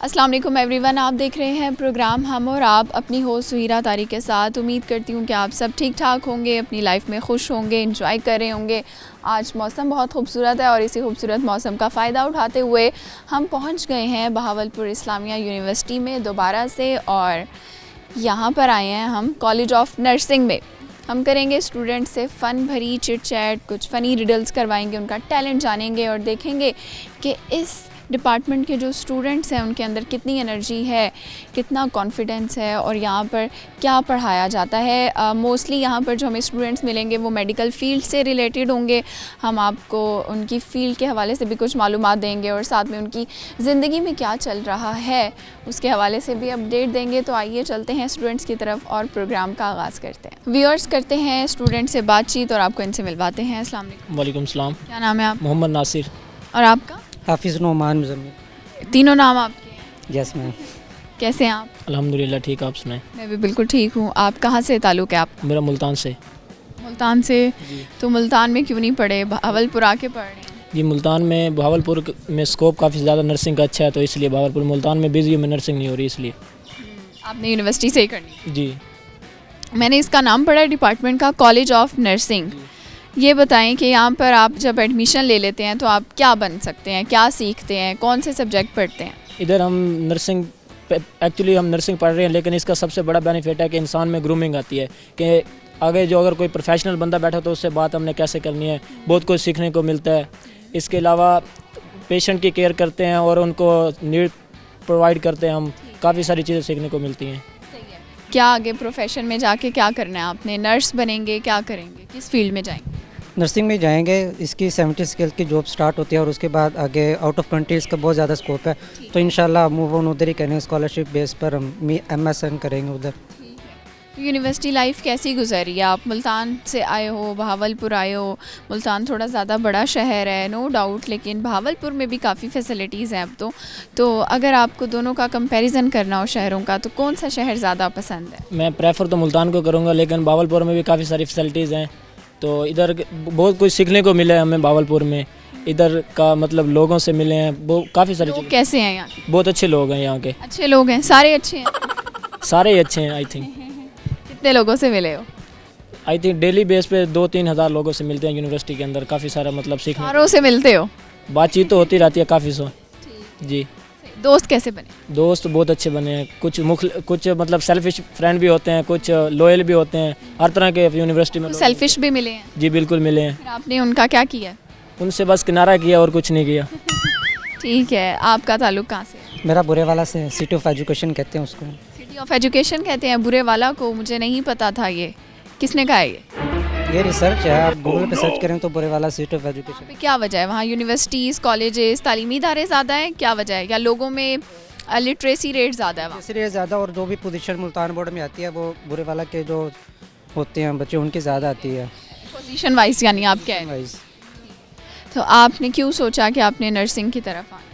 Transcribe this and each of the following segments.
अस्सलाम वालेकुम एवरीवन, आप देख रहे हैं प्रोग्राम हम और आप अपनी होस्ट सुहीरा तारिक के साथ। उम्मीद करती हूँ कि आप सब ठीक ठाक होंगे, अपनी लाइफ में खुश होंगे, एंजॉय कर रहे होंगे। आज मौसम बहुत खूबसूरत है और इसी खूबसूरत मौसम का फ़ायदा उठाते हुए हम पहुँच गए हैं बहावलपुर इस्लामिया यूनिवर्सिटी में दोबारा से। और यहाँ पर आए हैं हम कॉलेज ऑफ नर्सिंग में। हम करेंगे स्टूडेंट से फ़न भरी चिट चैट, कुछ फ़नी रिडल्स करवाएंगे, उनका टैलेंट जानेंगे और देखेंगे कि इस डिपार्टमेंट के जो स्टूडेंट्स हैं उनके अंदर कितनी एनर्जी है, कितना कॉन्फिडेंस है और यहाँ पर क्या पढ़ाया जाता है। मोस्टली यहाँ पर जो हमें स्टूडेंट्स मिलेंगे वो मेडिकल फ़ील्ड से रिलेटेड होंगे। हम आपको उनकी फ़ील्ड के हवाले से भी कुछ मालूमात देंगे और साथ में उनकी ज़िंदगी में क्या चल रहा है उसके हवाले से भी अपडेट देंगे। तो आइए चलते हैं स्टूडेंट्स की तरफ और प्रोग्राम का आगाज़ करते हैं। व्यूअर्स करते हैं स्टूडेंट से बातचीत और आपको इनसे मिलवाते हैं। अस्सलाम वालेकुम। वालेकुम सलाम। क्या नाम है आप? मोहम्मद नासिर। और आपका? हाफिज़ नोमान मुज़म्मिल। तीनों नाम आपके हैं? Yes ma'am. कैसे हैं आप? अल्हम्दुलिल्लाह ठीक, आप सुनाएं। मैं भी बिल्कुल ठीक हूँ। आप कहाँ से ताल्लुक़ है आपका? मेरा मुल्तान से। मुल्तान से? जी तो मुल्तान में क्यों नहीं पढ़े, बहावलपुर आके पढ़ रहे हैं? जी, मुल्तान में बहावलपुर में स्कोप काफ़ी ज़्यादा नर्सिंग का अच्छा है, तो इसलिए बहावलपुर मुल्तान में बिजी में नर्सिंग नहीं हो रही इसलिए। आपने यूनिवर्सिटी से ही करनी? जी मैंने इसका नाम पढ़ा है डिपार्टमेंट का, कॉलेज ऑफ नर्सिंग। ये बताएं कि यहाँ पर आप जब एडमिशन ले लेते हैं तो आप क्या बन सकते हैं, क्या सीखते हैं, कौन से सब्जेक्ट पढ़ते हैं? इधर हम नर्सिंग एक्चुअली हम नर्सिंग पढ़ रहे हैं, लेकिन इसका सबसे बड़ा बेनिफिट है कि इंसान में ग्रूमिंग आती है कि आगे जो अगर कोई प्रोफेशनल बंदा बैठा तो उससे बात हमने कैसे करनी है, बहुत कुछ सीखने को मिलता है। इसके अलावा पेशेंट की केयर करते हैं और उनको नीड प्रोवाइड करते हैं, हम काफ़ी सारी चीज़ें सीखने को मिलती हैं। क्या आगे प्रोफेशन में जाके क्या करना है आपने? नर्स बनेंगे, क्या करेंगे, किस फील्ड में जाएंगे? नर्सिंग में जाएंगे, इसकी 70 स्किल की जॉब स्टार्ट होती है और उसके बाद आगे आउट ऑफ कंट्री इसका बहुत ज़्यादा स्कोप है, तो इंशाल्लाह मूव ऑन उधर ही करेंगे। स्कॉलरशिप बेस पर हम MSN करेंगे उधर। यूनिवर्सिटी लाइफ कैसी गुजरी है? आप मुल्तान से आए हो, बहावलपुर आए हो। मुल्तान थोड़ा ज़्यादा बड़ा शहर है नो डाउट, लेकिन बहावलपुर में भी काफ़ी फैसिलिटीज़ हैं अब तो अगर आपको दोनों का कंपैरिजन करना हो शहरों का, तो कौन सा शहर ज़्यादा पसंद है? मैं प्रेफर तो मुल्तान को करूँगा, लेकिन बहावलपुर में भी काफ़ी सारी फैसिलिटीज़ हैं, तो इधर बहुत कुछ सीखने को मिला है हमें बहावलपुर में। इधर का मतलब लोगों से मिले हैं, वो काफ़ी सारी लोग चीज़ें। कैसे हैं यहाँ? बहुत अच्छे लोग हैं यहाँ के, अच्छे लोग हैं, सारे अच्छे हैं? सारे ही अच्छे हैं। आई थिंक कितने लोगों से मिले हो? डेली बेस पे 2-3 हज़ार लोगों से मिलते हैं यूनिवर्सिटी के अंदर, काफ़ी सारा मतलब सीखने, सारों से मिलते हो? बातचीत तो होती रहती है काफ़ी सो। जी, दोस्त कैसे बने? दोस्त बहुत अच्छे बने हैं। कुछ मतलब सेल्फिश फ्रेंड भी होते हैं, कुछ लॉयल भी होते हैं, हर तरह के यूनिवर्सिटी में लोग। सेल्फिश भी मिले हैं? जी बिल्कुल मिले हैं। फिर आपने उनका क्या किया? उनसे बस किनारा किया और कुछ नहीं किया। ठीक है। आपका ताल्लुक कहाँ से है? मेरा बुरे वाला से, सिटी ऑफ एजुकेशन कहते हैं उसको। सिटी ऑफ एजुकेशन कहते हैं बुरे वाला को? मुझे नहीं पता था ये, किसने कहा है ये रिसर्च है, आप गूगल पे सर्च करें तो बुरे वाला सिटी ऑफ एजुकेशन। पे? क्या वजह है वहाँ? यूनिवर्सिटीज़, कॉलेजेस, तालीमी इदारे ज़्यादा हैं, क्या वजह है? या लोगों में लिटरेसी रेट ज़्यादा है वहाँ? इसलिए ज़्यादा, और जो भी पोजीशन मुल्तान बोर्ड में आती है वो बुरे वाला के जो होते हैं बच्चे उनकी ज़्यादा आती है पोजीशन वाइज यानी आप कह रहे हैं। वाइज। तो आपने क्यों सोचा कि आपने नर्सिंग की तरफ आना?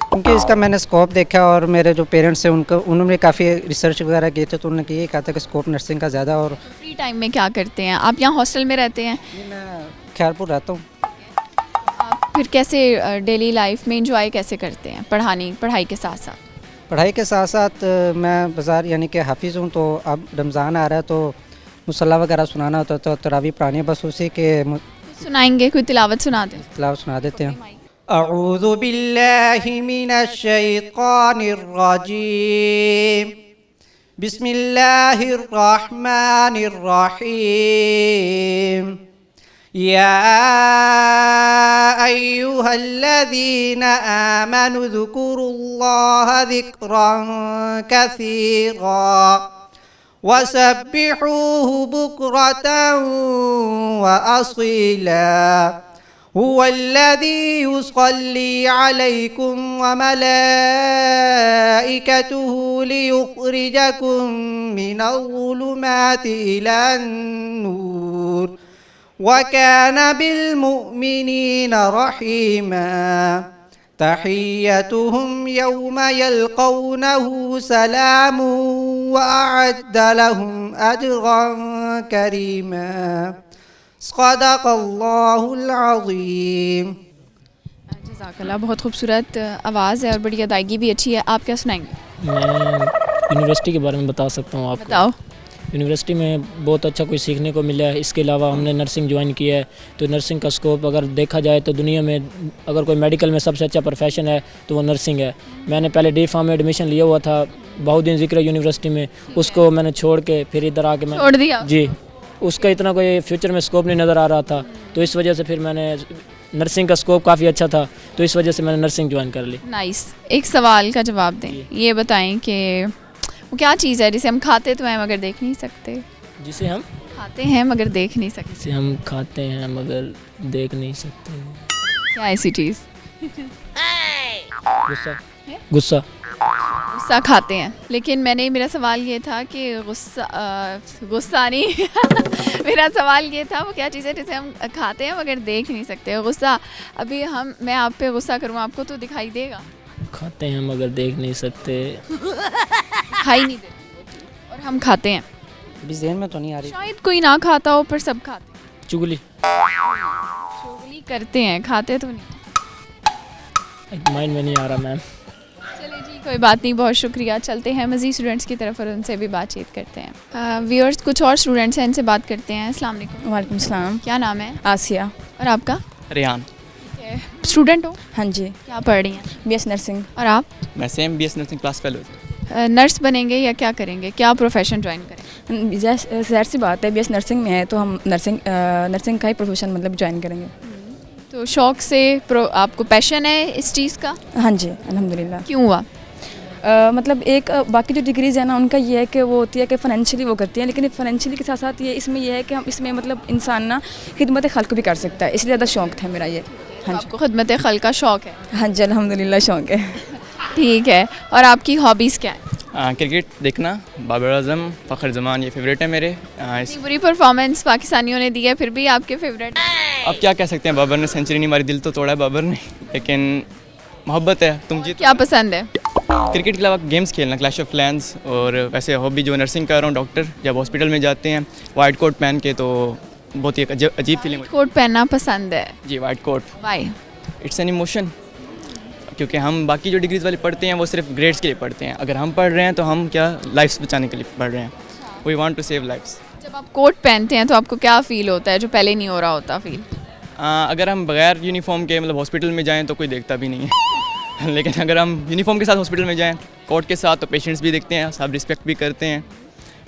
क्योंकि इसका मैंने स्कोप देखा और मेरे जो पेरेंट्स हैं उन्होंने काफ़ी रिसर्च वगैरह किए थे, तो उन्होंने ये कहा था कि स्कोप नर्सिंग का ज़्यादा। और फ्री टाइम में क्या करते हैं आप? यहाँ हॉस्टल में रहते हैं? मैं ख्यालपुर रहता हूँ। आप फिर कैसे डेली लाइफ में इंजॉय कैसे करते हैं पढ़ाई के साथ साथ? पढ़ाई के साथ साथ मैं बाज़ार यानी कि हाफिज़ हूँ, तो अब रमज़ान आ रहा है तो मुसल्ला वगैरह सुनाना होता है, तो तरावी पढ़ानी है, बस उसी के सुनाएंगे, कोई तिलावत सुना दें? तिलावत सुना देते हैं। अऊज़ु बिल्लाहि मिनश शैतानिर रजीम, बिस्मिल्लाहिर रहमानिर रहीम। या अय्युहल्लज़ीना आमनु ज़ुकुरुल्लाह ज़िक्रन कसीरा वसब्बिहूहु बुक्रतन व असीला। हुवल्लज़ी युसल्ली अलैकुम व मलाइकतुहु लियुखरिजकुम मिनज़्ज़ुलुमाति इलन-नूर व कान बिल-मुअ्मिनीन रहीमा। तहिय्यतुहुम यौम यल्क़ौनहु सलामुन व अअद्द लहुम अज्रन करीमा। सदक़ल्लाहुल अज़ीम। जज़ाकल्लाह, बहुत खूबसूरत आवाज़ है और बड़ी अदायगी भी अच्छी है। आप क्या सुनाएंगे? मैं यूनिवर्सिटी के बारे में बता सकता हूँ आपको। बताओ। यूनिवर्सिटी में बहुत अच्छा कुछ सीखने को मिला है। इसके अलावा हमने नर्सिंग ज्वाइन किया है, तो नर्सिंग का स्कोप अगर देखा जाए तो दुनिया में अगर कोई मेडिकल में सबसे अच्छा प्रोफेशन है तो वो नर्सिंग है। मैंने पहले डी फार्म में एडमिशन लिया हुआ था बहुद्दीन ज़िक्र यूनिवर्सिटी में, उसको मैंने छोड़ के फिर इधर आके मैं छोड़ दिया? जी, उसका इतना कोई फ्यूचर में स्कोप नहीं नज़र आ रहा था, तो इस वजह से फिर मैंने नर्सिंग का स्कोप काफ़ी अच्छा था, तो इस वजह से मैंने नर्सिंग ज्वाइन कर ली। नाइस। एक सवाल का जवाब दें, ये बताएं कि वो क्या चीज़ है जिसे हम खाते तो हैं मगर देख नहीं सकते? जिसे हम खाते हैं मगर देख नहीं सकते, जिसे हम खाते हैं मगर देख नहीं सकते। क्या ऐसी चीज़? गुस्सा। है? गुस्सा। गुस्सा खाते हैं, लेकिन मेरा सवाल ये था कि गुस्सा नहीं मेरा सवाल ये था वो क्या चीज़ है जिसे हम खाते हैं मगर देख नहीं सकते? गुस्सा। अभी मैं आप पे गुस्सा करूँ आपको तो दिखाई देगा? खाते हैं मगर देख नहीं सकते। दिखाई नहीं देती वो चीज़, और हम खाते हैं। अभी जहन में तो नहीं आ रही। शायद कोई ना खाता हो पर सब खाते हैं। चुगली। चुगली करते हैं, खाते तो नहीं। माइंड में नहीं आ रहा मैम। चलिए जी, कोई बात नहीं, बहुत शुक्रिया। चलते हैं मज़ीद स्टूडेंट्स की तरफ और उनसे भी बातचीत करते हैं। व्यूअर्स कुछ और स्टूडेंट्स हैं, इनसे बात करते हैं। अस्सलाम वालेकुम। वालेकुम सलाम। क्या नाम है? आसिया। और आपका? रेहान। स्टूडेंट हो? हाँ जी, क्या पढ़ रही हैं? BS nursing. और आप? मैं same BS nursing class fellow. Nurse बनेंगे या क्या करेंगे? क्या प्रोफेशन ज्वाइन करें? जाहिर सी बात है, बीएस नर्सिंग में है तो हम नर्सिंग का ही प्रोफेशन मतलब ज्वाइन करेंगे। तो शौक से आपको पैशन है इस चीज़ का? हाँ जी, अल्हम्दुलिल्लाह। क्यों हुआ? मतलब एक बाकी जो डिग्रीज़ है ना उनका ये है कि वो होती है कि फ़ाइनेंशियली वो करती हैं, लेकिन फ़ाइनेंशियली के साथ साथ ये इसमें यह है कि हम इसमें मतलब इंसान ना खिदमत खल्क भी कर सकता है, इसलिए ज़्यादा शौक था मेरा ये। तो हाँ जी, आपको खिदमत खल्क का शौक है? हाँ जी, अल्हम्दुलिल्लाह शौक है। ठीक है। और आपकी हॉबीज़ क्या है? क्रिकेट देखना, बाबर आजम, फ़खर जमान, ये फेवरेट है मेरे। इतनी बुरी परफॉर्मेंस पाकिस्तानियों ने दी है फिर भी आपके फेवरेट है? अब क्या कह सकते हैं, बाबर ने सेंचुरी नहीं मारी, दिल तो तोड़ा है बाबर ने, लेकिन मोहब्बत है। तुम जीत। क्या पसंद है? क्रिकेट के अलावा गेम्स खेलना, क्लैश ऑफ क्लैंस, और वैसे हॉबी जो नर्सिंग कर रहा हूँ, डॉक्टर जब हॉस्पिटल में जाते हैं वाइट कोट पहन के तो बहुत ही अजीब फीलिंग होती कोट पहनना पसंद है? है। जी, white coat. Why? It's an emotion, क्योंकि हम बाकी जो डिग्रीज वाले पढ़ते हैं वो सिर्फ ग्रेड्स के लिए पढ़ते हैं। अगर हम पढ़ रहे हैं तो हम क्या लाइफ्स बचाने के लिए पढ़ रहे हैं। We want to save lifes. जब आप कोट पहनते हैं तो आपको क्या फ़ील होता है जो पहले नहीं हो रहा होता फील? अगर हम बगैर यूनिफॉर्म के मतलब हॉस्पिटल में जाएं तो कोई देखता भी नहीं है लेकिन अगर हम यूनिफॉर्म के साथ हॉस्पिटल में जाएं, कोट के साथ, तो पेशेंट्स भी देखते हैं, सब रिस्पेक्ट भी करते हैं।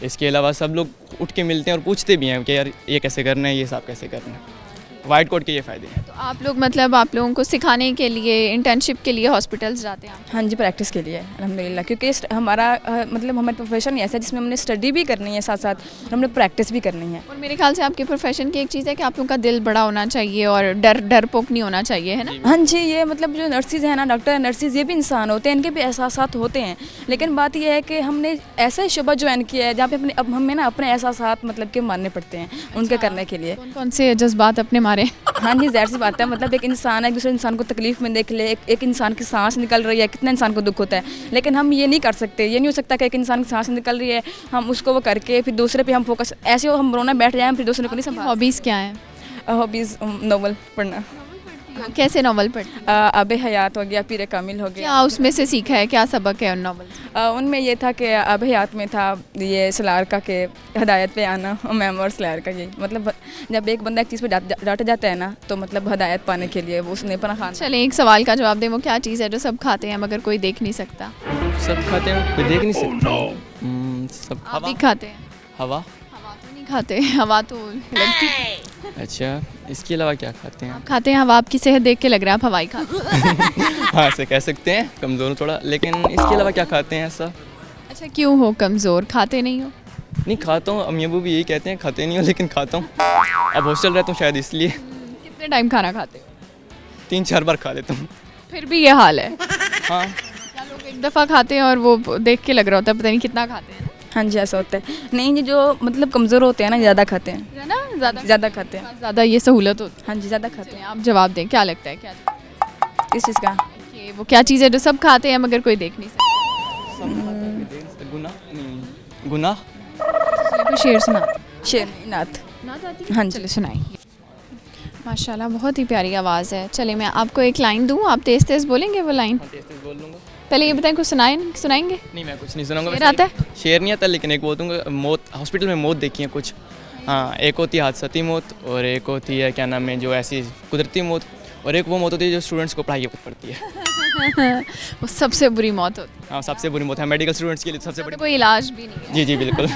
इसके अलावा सब लोग उठ के मिलते हैं और पूछते भी हैं कि यार ये कैसे करना है, ये सब कैसे करना है। वाइट कोट के ये फ़ायदे हैं। तो आप लोग मतलब आप लोगों को सिखाने के लिए इंटर्नशिप के लिए हॉस्पिटल्स जाते हैं? हाँ जी, प्रैक्टिस के लिए अल्हम्दुलिल्लाह, क्योंकि हमारा मतलब हमारा प्रोफेशन ऐसा है जिसमें हमने स्टडी भी करनी है साथ साथ और हमने प्रैक्टिस भी करनी है। और मेरे ख्याल से आपके प्रोफेशन की एक चीज़ है कि आप लोगों का दिल बड़ा होना चाहिए और डरपोक नहीं होना चाहिए, है ना? हाँ जी, ये मतलब जो नर्सिज़ हैं ना, डॉक्टर नर्सिज़ ये भी इंसान होते हैं, इनके भी एहसासात होते हैं, लेकिन बात यह है कि हमने ऐसा ही शुबा ज्वाइन किया है जहाँ पे अब हमें ना अपने एहसासात मतलब के मानने पड़ते हैं उनके करने के लिए। कौन कौन से जज्बात अपने मारे? हाँ जी, ज़ाहिर सी बात है, मतलब एक इंसान है, दूसरे इंसान को तकलीफ़ में देख ले, एक इंसान की सांस निकल रही है, कितना इंसान को दुख होता है, लेकिन हम ये नहीं कर सकते। ये नहीं हो सकता कि एक इंसान की सांस निकल रही है हम उसको वो करके फिर दूसरे पे हम फोकस ऐसे हो हम रोना बैठ जाएं फिर दूसरे को नहीं संभाल। हॉबीज़ क्या हैं? हॉबीज़ नॉवल पढ़ना। कैसे नॉवल पढ़ती? आबे हयात हो गया, पीरे कामिल हो गया। क्या उसमें से सीखा है, क्या सबक है उन नॉवल? उनमें ये था कि आबे हयात में था ये सलार का के हदायत पे आना, मैम और सलार का, ये मतलब जब एक बंदा एक चीज़ पे डांटा जाता है ना तो मतलब हदायत पाने के लिए वो उसने अपना खाना। चलिए एक सवाल का जवाब दें, वो क्या चीज़ है जो सब खाते हैं मगर कोई देख नहीं सकता? सब खाते हैं, कोई देख नहीं सकता। सब आप भी खाते हैं? हवा। हवा तो नहीं खाते, हवा तो लगती है। अच्छा, इसके अलावा क्या खाते हैं? आप खाते हैं हवा? आपकी सेहत देख के लग रहा है आप हवाई खाते हैं। हाँ, ऐसे कह सकते हैं, कमज़ोर हूँ थोड़ा, लेकिन इसके अलावा क्या खाते हैं ऐसा? अच्छा, क्यों हो कमज़ोर, खाते नहीं हो? नहीं, खाता हूँ, अम्मी अबू भी यही कहते हैं, खाते नहीं हो, लेकिन खाता हूँ। अब हॉस्टल रहता हूँ शायद इसलिए। कितने टाइम खाना खाते हो? 3-4 बार खा लेता हूँ। फिर भी ये हाल है? हाँ। क्या लोग एक दफ़ा खाते हैं और वो देख के लग रहा होता है पता नहीं कितना खाते हैं? हाँ जी, ऐसा होता है। नहीं, ये जो मतलब कमज़ोर होते हैं ना ज़्यादा खाते हैं, है ना? ज़्यादा खाते हैं। ज़्यादा ये सहूलत होती हाँ जी, ज़्यादा खाते है। आप जवाब दें, क्या लगता है क्या हैं। इस चीज़ का कि वो क्या चीज़ है जो सब खाते हैं मगर कोई देख नहीं सकता? गुनाह। कोई शेर सुना? शेर नाथ। नात आती है? हाँ जी। चलो सुनाइए। माशाल्लाह, बहुत ही प्यारी आवाज़ है। चलिए मैं आपको एक लाइन दूँ, आप तेज़ तेज़ बोलेंगे वो लाइन? तेज़ बोल लूँगा। पहले ये बताएं, कुछ सुनाएंगे? नहीं, मैं कुछ नहीं सुनाऊंगा। शेर आता है? शेर नहीं आता, लेकिन एक बोल दूँगा, मौत, हॉस्पिटल में मौत देखी है कुछ। हाँ, एक होती है हादसाती मौत, और एक होती है क्या नाम है जो ऐसी कुदरती मौत, और एक वो मौत होती है जो स्टूडेंट्स को पढ़ाई पड़ती है। वो सबसे बुरी मौत होती हाँ, सबसे बुरी मौत है मेडिकल स्टूडेंट्स के लिए, सबसे है, बड़ी। तो कोई इलाज भी नहीं है। जी जी बिल्कुल।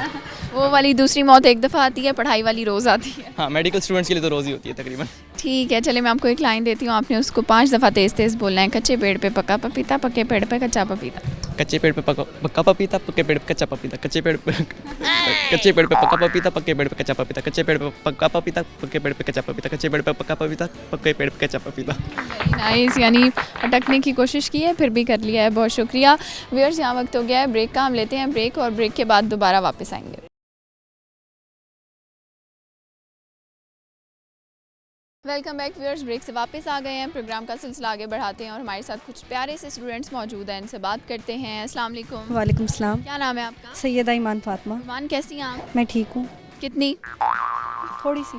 वो वाली दूसरी मौत एक दफ़ा आती है, पढ़ाई वाली रोज़ आती है। हाँ, मेडिकल स्टूडेंट्स के लिए तो रोज़ ही होती है तकरीबन। ठीक है, चलिए मैं आपको एक लाइन देती हूँ, आपने उसको 5 दफ़ा तेज़ तेज़ बोलना है। कच्चे पेड़ पे पका पपीता, पक्के पेड़ पे कच्चा पपीता। कच्चे पेड़ पे पक्का पपीता, पक्के पेड़ पे कच्चा पपीता। कच्चे पेड़ पे पक्का पपीता, पक्के पेड़ पे कच्चा पपीता। कच्चे पेड़ पे पक्का पपीता, पक्के पेड़ पे कच्चा पपीता। कच्चे पेड़ पे पक्का पपीता, पक्के पेड़ पे कच्चा पपीता। नाइस, यानी अटकने की कोशिश की है फिर भी कर लिया है, बहुत शुक्रिया। व्यूअर्स, यहाँ वक्त हो गया है ब्रेक का, हम लेते हैं ब्रेक और ब्रेक के बाद दोबारा वापस आएंगे। वेलकम बैक व्यूअर्स, ब्रेक से वापस आ गए हैं। प्रोग्राम का सिलसिला आगे बढ़ाते हैं और हमारे साथ कुछ प्यारे से स्टूडेंट्स मौजूद हैं, इनसे बात करते हैं। अस्सलाम वालेकुम। वालेकुम सलाम। क्या नाम है आपका? सैयदा ईमान फातिमा। ईमान, कैसी हैं आप? मैं ठीक हूँ। कितनी? थोड़ी सी।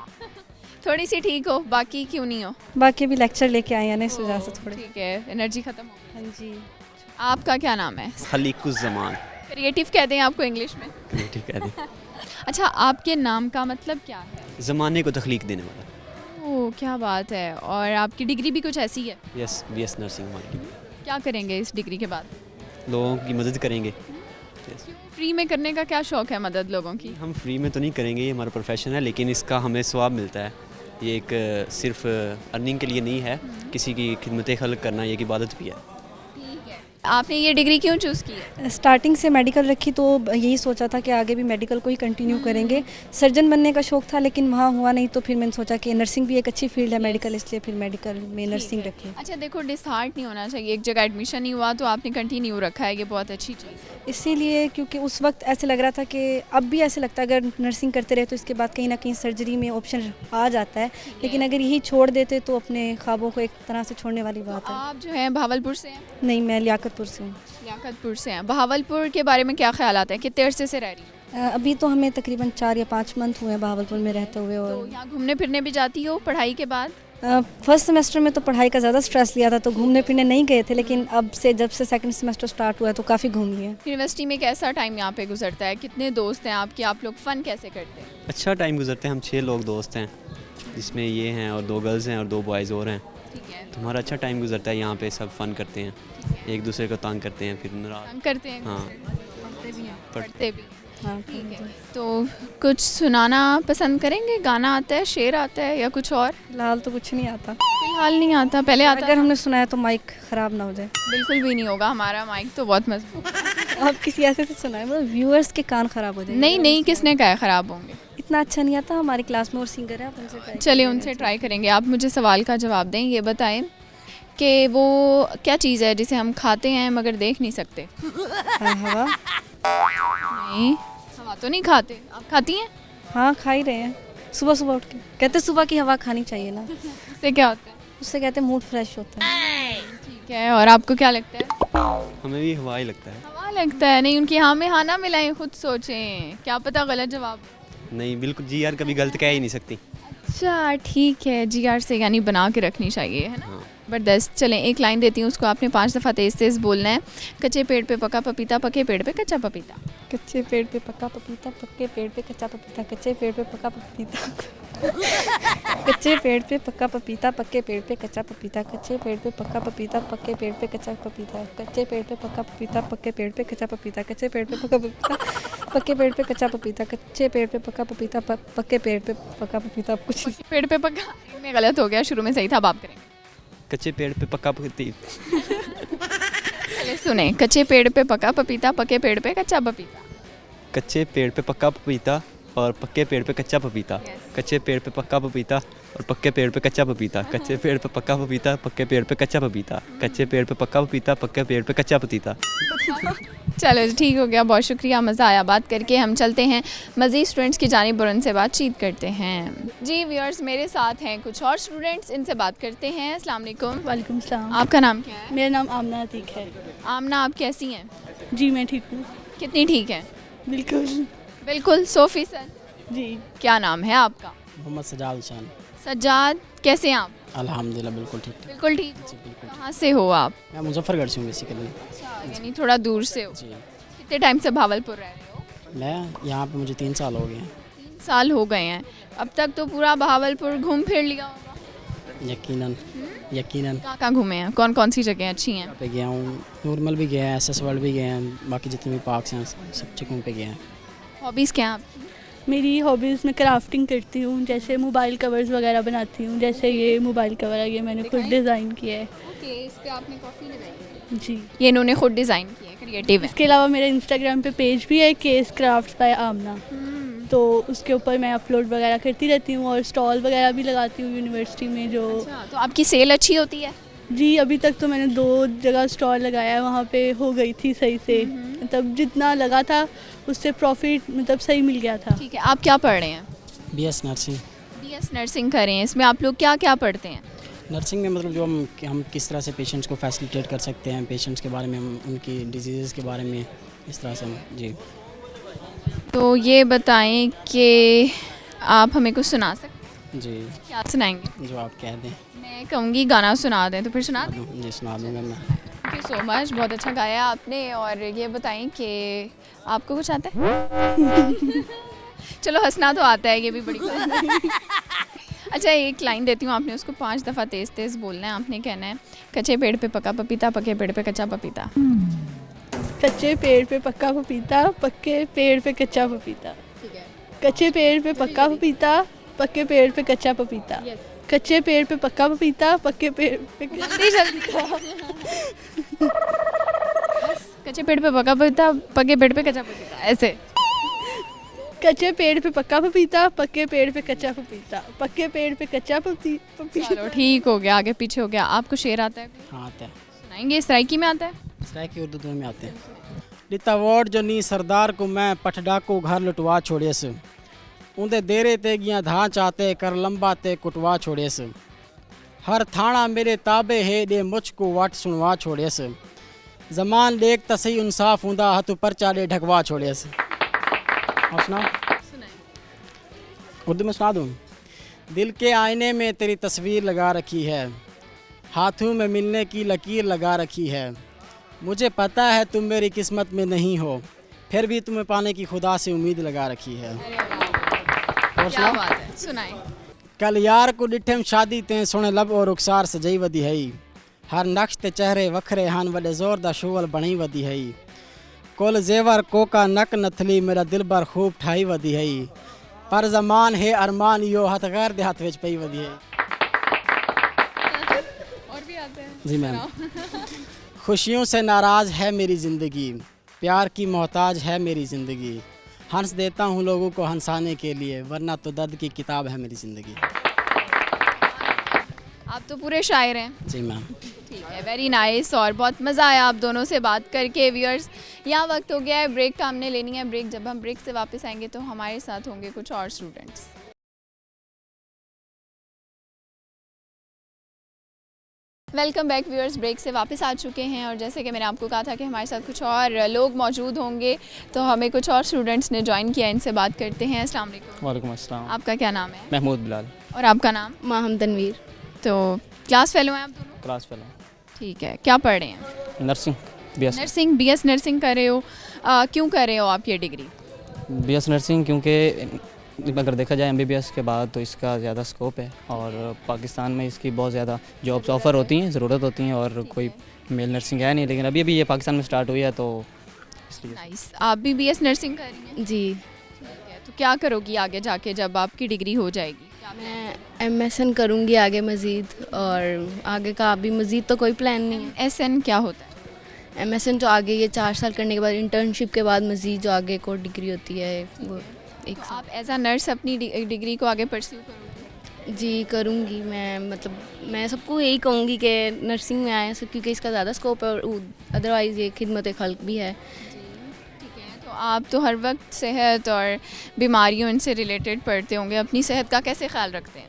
थोड़ी सी ठीक हो, बाकी क्यों नहीं हो? बाकी अभी लेक्चर लेके आए हैं ना, इस वजह से थोड़े। ठीक है, एनर्जी ख़त्म हो गई। हाँ जी। आपका क्या नाम है? खलीकुज़्ज़मान। क्रिएटिव कहते हैं आपको इंग्लिश में। ठीक है। अच्छा, आपके नाम का मतलब क्या है? ज़माने को तख्लीक देने वाला। ओह, क्या बात है। और आपकी डिग्री भी कुछ ऐसी है? यस, बीएस नर्सिंग हमारी डिग्री। क्या करेंगे इस डिग्री के बाद? लोगों की मदद करेंगे। Yes. फ्री में करने का क्या शौक है, मदद लोगों की? हम फ्री में तो नहीं करेंगे, ये हमारा प्रोफेशन है, लेकिन इसका हमें सवाब मिलता है। ये एक सिर्फ अर्निंग के लिए नहीं है, किसी की खिदमत खल्क करना ये एक इबादत भी है। आपने ये डिग्री क्यों चूज़ की है? स्टार्टिंग से मेडिकल रखी तो यही सोचा था कि आगे भी मेडिकल को ही कंटिन्यू करेंगे। सर्जन बनने का शौक़ था, लेकिन वहाँ हुआ नहीं, तो फिर मैंने सोचा कि नर्सिंग भी एक अच्छी फील्ड है मेडिकल, इसलिए फिर मेडिकल में नर्सिंग रखी। अच्छा देखो, डिसहार्ट नहीं होना चाहिए, एक जगह एडमिशन नहीं हुआ तो आपने कंटिन्यू रखा है, ये बहुत अच्छी चीज़ है। इसीलिए क्योंकि उस वक्त ऐसे लग रहा था कि अब भी ऐसे लगता है अगर नर्सिंग करते रहे तो इसके बाद कहीं ना कहीं सर्जरी में ऑप्शन आ जाता है, लेकिन अगर यही छोड़ देते तो अपने ख्वाबों को एक तरह से छोड़ने वाली बात है। आप जो है भावलपुर से हैं? नहीं, मैं लियाकतपुर से हूँ। लियाकतपुर से हैं। भावलपुर के बारे में क्या ख्याल आता है? कितने अरसे से रह रही हो? अभी तो हमें तकरीबन 4 या 5 मंथ हुए हैं भावलपुर में रहते हुए। तो और यहाँ घूमने फिरने भी जाती हो पढ़ाई के बाद? फर्स्ट सेमेस्टर में तो पढ़ाई का ज़्यादा स्ट्रेस लिया था, तो घूमने फिरने नहीं गए थे, लेकिन अब से जब से सेकंड सेमेस्टर स्टार्ट हुआ है तो काफ़ी घूम लिए। यूनिवर्सिटी में कैसा टाइम यहाँ पे गुजरता है? कितने दोस्त हैं आपके? आप लोग फ़न कैसे करते हैं? अच्छा टाइम गुजरते हैं, हम 6 लोग दोस्त हैं, जिसमें ये हैं और 2 गर्ल्स हैं और 2 बॉयज़ और हैं। ठीक है, तो हमारा अच्छा टाइम गुजरता है यहाँ पे, सब फ़न करते हैं, एक दूसरे को तंग करते हैं, फिर नाराज़। तंग करते हैं? हाँ। पढ़ते भी हैं? पढ़ते भी। हाँ, ठीक है, तो कुछ सुनाना पसंद करेंगे? गाना आता है, शेर आता है या कुछ और? फिलहाल तो कुछ नहीं आता। फिलहाल नहीं आता, पहले आता अगर था? हमने सुनाया तो माइक ख़राब ना हो जाए। बिल्कुल भी नहीं होगा, हमारा माइक तो बहुत मजबूत है। आप किसी ऐसे से सुनाए, मतलब व्यूअर्स के कान ख़राब हो जाए। नहीं नहीं, किसने कहा है ख़राब होंगे? इतना अच्छा नहीं आता। हमारी क्लास में और सिंगर है, आप उनसे ट्राई चलिए उनसे ट्राई करेंगे। आप मुझे सवाल का जवाब दें, ये बताएं कि वो क्या चीज़ है जिसे हम खाते हैं मगर देख नहीं सकते? हवा। नहीं, हवा तो नहीं खाते। आप खाती हैं? हाँ, खा ही रहे हैं सुबह सुबह उठ के। कहते सुबह की हवा खानी चाहिए ना, उससे क्या होता है? उससे कहते मूड फ्रेश होता है। ठीक है, और आपको क्या लगता है? हमें भी हवा ही लगता है। हवा लगता है? नहीं, उनकी हाँ में हाँ ना मिलाएं, खुद सोचें, क्या पता गलत जवाब। नहीं, बिल्कुल जी यार, कभी गलत कह ही नहीं सकती। अच्छा ठीक है, GR से यानी बना के रखनी चाहिए, है ना? हाँ। ज़बरदस्त। चलें एक लाइन देती हूँ, उसको आपने 5 दफ़ा तेज़ तेज़ बोलना है। कच्चे पेड़ पे पका पपीता, पके पेड़ पे कच्चा पपीता। कच्चे पेड़ पे पका पपीता, पक्के पेड़ पे कच्चा पपीता। कच्चे पेड़ पे पका पपीता। कच्चे पेड़ पे पका पपीता, पक्के पेड़ पे कच्चा पपीता। कच्चे पेड़ पे पका पपीता, पक्के पेड़ पे कच्चा पपीता। कच्चे पेड़ पे पका पपीता, पक्के पेड़ पे कच्चा पपीता। कच्चे पेड़ पे पका पपीता, पक्के पेड़ पे कच्चा पपीता। कच्चे पेड़ पे पका पपीता, पक्के पेड़ पे पका पपीता। कुछ पेड़ पे पका में गलत हो गया, शुरू में सही था, अब आप करेंगे। कच्चे पेड़ पे पक्का चलिए सुने, कच्चे पेड़ पे पका पपीता, पके पेड़ पे कच्चा पपीता। कच्चे पेड़ पे पक्का पपीता और पक्के पेड़ पे कच्चा पपीता। कच्चे पेड़ पे पक्का पपीता और पक्के पेड़ पे कच्चा पपीता। कच्चे पेड़ पे पक्का पपीता, पक्के पेड़ पे कच्चा पपीता। कच्चे पेड़ पे पक्का पपीता, पक्के पेड़ पे कच्चा पपीता। चलो ठीक हो गया, बहुत शुक्रिया, मज़ा आया बात करके। हम चलते हैं मज़ीद स्टूडेंट्स की जानिब और उनसे बातचीत करते हैं। जी व्यूअर्स, मेरे साथ हैं कुछ और स्टूडेंट्स, इनसे बात करते हैं। अस्सलाम वालेकुम। वालेकुम सलाम। आपका नाम क्या है? मेरा नाम आमना अतीक है। आमना, आप कैसी हैं? जी मैं ठीक हूँ। कितनी ठीक हैं? बिल्कुल। बिल्कुल 100%। जी। क्या नाम है आपका? मोहम्मद सजाद हुसैन। सज्जाद, कैसे हैं आप? अल्हम्दुलिल्लाह बिल्कुल ठीक ठाक बिल्कुल ठीक जी बिल्कुल कहाँ से हो आप? मैं मुजफ्फरगढ़ से हूँ बेसिकली यानी थोड़ा दूर से हो। जी कितने टाइम से भावलपुर रह रहे हो? मैं यहाँ पे मुझे 3 साल हो गए हैं 3 साल हो गए हैं। अब तक तो पूरा भावलपुर घूम फिर लिया होगा। यकीनन यकीनन कहाँ कहाँ घूमे हैं? कौन कौन सी जगह अच्छी हैं? पे गया हूँ नूरमल भी गया है SS वर्ल्ड भी गए हैं बाकी जितने भी पार्क्स हैं सब जगहों पे गए हैं हॉबीज़ क्या हैं आपकी? मेरी हॉबीज़ में क्राफ्टिंग करती हूँ, जैसे मोबाइल कवर्स वगैरह बनाती हूँ। जैसे ये मोबाइल कवर है, ये मैंने खुद डिज़ाइन किया है। ओके, इस पे आपने कॉफ़ी लगाई है? जी। ये इन्होंने खुद डिज़ाइन किया है, क्रिएटिव है। इसके अलावा मेरे इंस्टाग्राम पे पेज भी है, केस क्राफ्ट्स बाय आमना। तो उसके ऊपर मैं अपलोड वगैरह करती रहती हूँ और स्टॉल वगैरह भी लगाती हूँ यूनिवर्सिटी में जो। अच्छा, तो आपकी सेल अच्छी होती है? जी, अभी तक तो मैंने 2 जगह स्टॉल लगाया है, वहाँ पे हो गई थी सही से। मतलब जितना लगा था उससे प्रॉफिट मतलब सही मिल गया था। ठीक है, आप क्या पढ़ रहे हैं? BS नर्सिंग BS नर्सिंग कर रहे हैं। इसमें आप लोग क्या क्या पढ़ते हैं? नर्सिंग में मतलब जो हम किस तरह से पेशेंट्स को फैसिलिटेट कर सकते हैं पेशेंट्स के बारे में हम उनकी डिजीज़ के बारे में इस तरह से हम जी तो ये बताएं कि आप हमें कुछ सुना सकते हैं? जी क्या सुनाएंगे? जो आप कह दें मैं कहूँगी गाना सुना दें, तो फिर सुना दें। जी सुना दूँगा मैं थैंक यू सो मच, बहुत अच्छा गाया आपने। और ये बताएं कि आपको कुछ आता है? चलो, हंसना तो आता है, ये भी बड़ी बात है। अच्छा, एक लाइन देती हूँ, आपने उसको 5 दफ़ा तेज़ तेज़ बोलना है। आपने कहना है कच्चे पेड़ पे पका पपीता, पके पेड़ पे कच्चा पपीता। कच्चे पेड़ पे पक्का पपीता, पक्के पेड़ पे कच्चा पपीता। ठीक है। कच्चे पेड़ पे पक्का पपीता, पक्के पेड़ पे कच्चा पपीता। कच्चे पेड़ पे पक्का पपीता, पक्के पेड़ पे जल्दी जल्दी कच्चे पेड़ पे पका पपीता, पके पेड़ पे कच्चा पपीता, ऐसे। कच्चे पेड़ पे पक्का पपीता, पक्के पेड़ पे कच्चा पपीता, पक्के पेड़ पे कच्चा पपीता। चलो ठीक हो गया, आगे पीछे हो गया। आपको शेर आता है? हाँ आता है सुनाएंगे? सराइकी में आता है? सराइकी उर्दू दोनों में आते हैं लिता वोट जो नी सरदार को मैं पठडाको घर लुटवा छोड़ेस उन्दे देरे ते गियां धां चाते कर लंबा ते कुटवा छोड़ेस हर थाना मेरे ताबे है दे मुझको वाट सुनवा छोड़ेस जमान देख तसई इंसाफ हुंदा हथ परचा दे ढकवा छोड़ेस। और सुनाओ? उर्दू में सुना दूँ? दिल के आईने में तेरी तस्वीर लगा रखी है, हाथों में मिलने की लकीर लगा रखी है, मुझे पता है तुम मेरी किस्मत में नहीं हो, फिर भी तुम्हें पाने की खुदा से उम्मीद लगा रखी है। और क्या बात है, सुनाएं। कल यार को डिठम शादी ते सोने लब और रुखसार सजई वदी हई, हर नक्श ते चेहरे वखरे हान वडे जोर दा शोवल बणी वदी हई, कुल जेवर कोका नक नथली मेरा दिल बर खूब ठाई वदी हई, पर जमान है अरमान यो हथ गैर दे हाथ विच पई वदी हई। और भी आते हैं? जी मैम। खुशियों से नाराज़ है मेरी ज़िंदगी, प्यार की मोहताज है मेरी ज़िंदगी, हंस देता हूँ लोगों को हंसाने के लिए, वरना तो दर्द की किताब है मेरी ज़िंदगी। आप तो पूरे शायर हैं। जी मैम। ठीक है, वेरी नाइस। और बहुत मज़ा आया आप दोनों से बात करके। व्यूअर्स, यहाँ वक्त हो गया है ब्रेक का, हमने लेनी है ब्रेक। जब हम ब्रेक से वापस आएंगे तो हमारे साथ होंगे कुछ और students. Welcome back viewers, break से वापस आ चुके हैं और जैसे कि मैंने आपको कहा था कि हमारे साथ कुछ और लोग मौजूद होंगे, तो हमें कुछ और स्टूडेंट्स ने ज्वाइन किया। इनसे बात करते हैं। अस्सलाम वालेकुम। वालेकुम अस्सलाम। आपका क्या नाम है? महमूद बिलाल। और आपका नाम? माहम तनवीर। तो क्लास फेलो हैं आप दोनों? Class fellow. ठीक है, क्या पढ़ रहे हैं? Nursing BS nursing. BS nursing कर रहे हो। क्यों कर रहे हो आप ये डिग्री? BS नर्सिंग क्योंकि अगर देखा जाए MBBS के बाद तो इसका ज़्यादा स्कोप है और पाकिस्तान में इसकी बहुत ज़्यादा जॉब्स ऑफ़र होती हैं, ज़रूरत होती हैं और कोई मेल नर्सिंग है नहीं, लेकिन अभी ये पाकिस्तान में स्टार्ट हुई है तो इसलिए। नाइस। आप भी BS नर्सिंग कर रही हैं? जी। ठीक है, तो क्या करोगी आगे जाके जब आपकी डिग्री हो जाएगी? मैं MSN करूँगी आगे मज़ीद, और आगे का अभी मज़ीद तो कोई प्लान नहीं है। SN क्या होता है? MSN तो आगे ये 4 साल करने के बाद इंटर्नशिप के बाद मज़ीद जो आगे को डिग्री होती है वो एक तो आप एज अ नर्स अपनी डिग्री को आगे परस्यू करोगे? जी करूँगी मैं। मतलब मैं सबको यही कहूँगी कि नर्सिंग में आए सब, क्योंकि इसका ज़्यादा स्कोप है और अदरवाइज़ ये खिदमत खल्क भी है। ठीक है, तो आप तो हर वक्त सेहत और बीमारियों इनसे रिलेटेड पढ़ते होंगे, अपनी सेहत का कैसे ख्याल रखते हैं?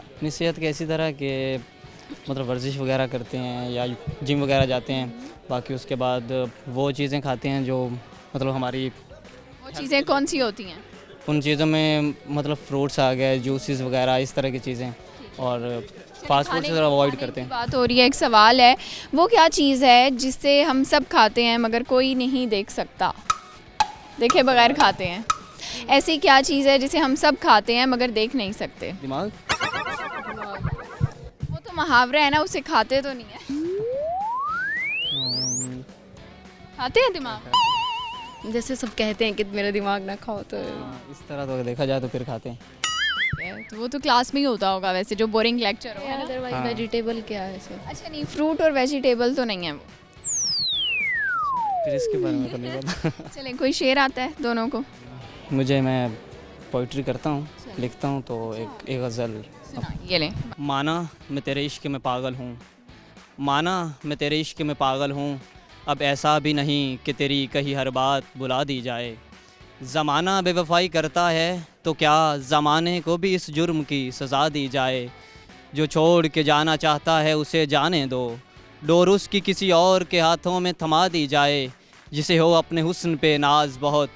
अपनी सेहत के इसी तरह के मतलब वर्जिश वगैरह करते हैं या जिम वगैरह जाते हैं, बाकी उसके बाद वो चीज़ें खाते हैं जो मतलब हमारी वो चीज़ें कौन सी होती हैं? उन चीज़ों में मतलब फ्रूट्स आ गए, जूसेस वगैरह इस तरह की चीज़ें। ठीक और फास्ट फूड से थोड़ा अवॉइड करते हैं। बात हो रही है, एक सवाल है, वो क्या चीज़ है जिससे हम सब खाते हैं मगर कोई नहीं देख सकता, देखे बगैर खाते हैं? ऐसी क्या चीज़ है जिसे हम सब खाते हैं मगर देख नहीं सकते? दिमाग। वो तो मुहावरा है ना, उसे खाते तो नहीं है। खाते हैं दिमाग? जैसे सब कहते हैं कि मेरा दिमाग ना खाओ, तो इस तरह तो देखा जाए तो फिर खाते हैं। तो वो तो क्लास में ही होता होगा वैसे, जो बोरिंग लेक्चर हो, है ना? अदरवाइज हाँ। वेजिटेबल क्या है सर? अच्छा नहीं, फ्रूट और वेजिटेबल तो नहीं है वो। फिर इसके बारे में तो नहीं पता। चलें, कोई शेर आता है दोनों को? मैं पोइट्री करता हूँ, लिखता हूँ, तो एक गज़ल। ये लें। माना मैं तेरे इश्क में पागल हूँ, माना मैं तेरे इश्क में पागल हूँ, अब ऐसा भी नहीं कि तेरी कही हर बात बुला दी जाए। ज़माना बेवफाई करता है तो क्या ज़माने को भी इस जुर्म की सज़ा दी जाए। जो छोड़ के जाना चाहता है उसे जाने दो, डोर उसकी किसी और के हाथों में थमा दी जाए। जिसे हो अपने हुस्न पे नाज बहुत,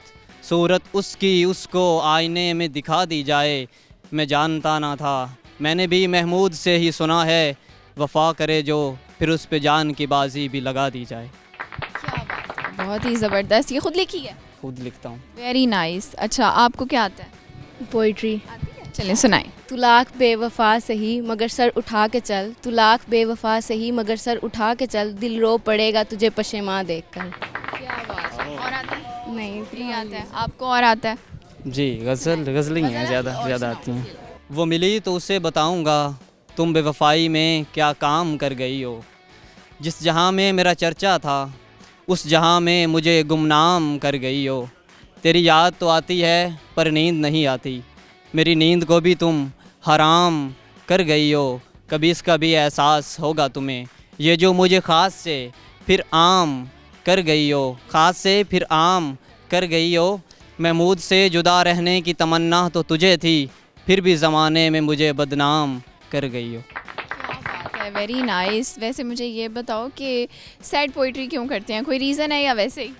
सूरत उसकी उसको आईने में दिखा दी जाए। मैं जानता ना था, मैंने भी महमूद से ही सुना है, वफ़ा करे जो फिर उस पे जान की बाजी भी लगा दी जाए। क्या बात है, बहुत ही ज़बरदस्त। ये खुद लिखी है? खुद लिखता हूँ। Very nice. अच्छा, आपको क्या आता है? पोइट्री। चलें सुनाएं। तू लाख बेवफा सही मगर सर उठा के चल, तू लाख बेवफा सही मगर सर उठा के चल, दिल रो पड़ेगा तुझे पशेमां देखकर। क्या बात है। और आता है? नहीं नहीं आता है। आपको और आता है? जी, गज़ल ही हैं, ज़्यादा आती हैं। वो मिली तो उसे बताऊंगा, तुम बेवफाई में क्या काम कर गई हो। जिस जहां में मेरा चर्चा था उस जहां में मुझे गुमनाम कर गई हो। तेरी याद तो आती है पर नींद नहीं आती, मेरी नींद को भी तुम हराम कर गई हो। कभी इसका भी एहसास होगा तुम्हें, ये जो मुझे ख़ास से फिर आम कर गई हो, ख़ास से फिर आम कर गई हो। महमूद से जुदा रहने की तमन्ना तो तुझे थी, फिर भी ज़माने में मुझे बदनाम कर गई हो। क्या बात है, वेरी नाइस। वैसे मुझे ये बताओ कि सैड पोइट्री क्यों करते हैं, कोई रीज़न है या वैसे ही?